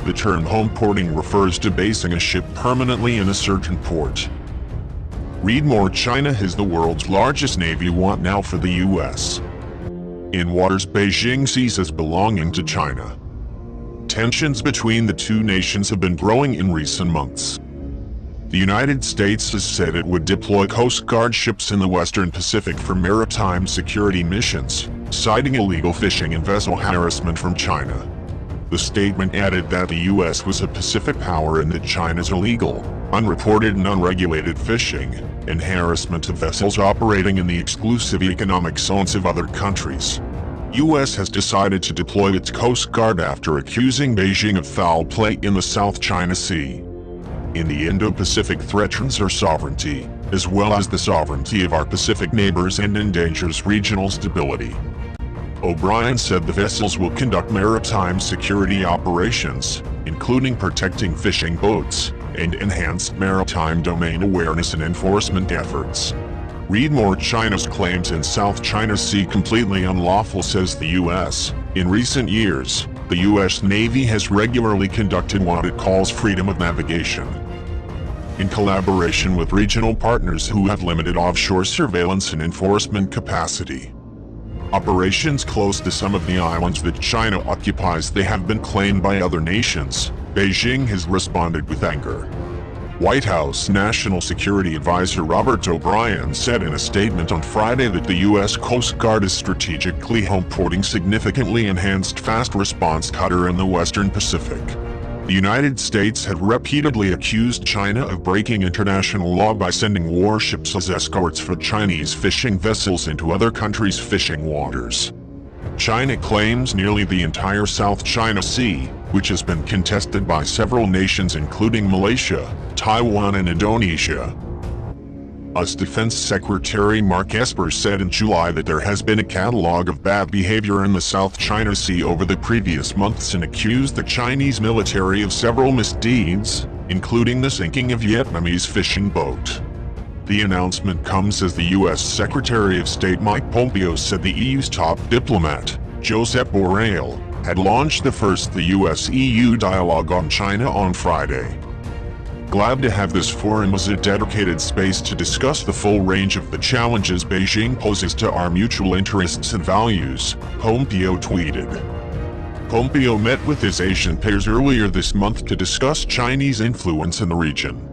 The term home porting refers to basing a ship permanently in a certain port. Read more. China has the world's largest navy. What now for the US? In waters Beijing sees as belonging to China. Tensions between the two nations have been growing in recent months. The United States has said it would deploy Coast Guard ships in the Western Pacific for maritime security missions, citing illegal fishing and vessel harassment from China. The statement added that the U.S. was a Pacific power and that China's illegal, unreported and unregulated fishing and harassment of vessels operating in the exclusive economic zones of other countries. U.S. has decided to deploy its Coast Guard after accusing Beijing of foul play in the South China Sea. In the Indo-Pacific threatens our sovereignty, as well as the sovereignty of our Pacific neighbors, and endangers regional stability. O'Brien said the vessels will conduct maritime security operations, including protecting fishing boats, and enhanced maritime domain awareness and enforcement efforts. Read more. China's claims in South China Sea completely unlawful, says the U.S. In recent years, the U.S. Navy has regularly conducted what it calls freedom of navigation, in collaboration with regional partners who have limited offshore surveillance and enforcement capacity. Operations close to some of the islands that China occupies, they have been claimed by other nations. Beijing has responded with anger. White House National Security Advisor Robert O'Brien said in a statement on Friday that the U.S. Coast Guard is strategically home porting significantly enhanced fast response cutter in the Western Pacific. The United States had repeatedly accused China of breaking international law by sending warships as escorts for Chinese fishing vessels into other countries' fishing waters. China claims nearly the entire South China Sea, which has been contested by several nations including Malaysia, Taiwan and Indonesia. U.S. Defense Secretary Mark Esper said in July that there has been a catalog of bad behavior in the South China Sea over the previous months and accused the Chinese military of several misdeeds, including the sinking of Vietnamese fishing boat. The announcement comes as the U.S. Secretary of State Mike Pompeo said the EU's top diplomat, Josep Borrell, had launched the first US-EU dialogue on China on Friday. Glad to have this forum as a dedicated space to discuss the full range of the challenges Beijing poses to our mutual interests and values, Pompeo tweeted. Pompeo met with his Asian peers earlier this month to discuss Chinese influence in the region.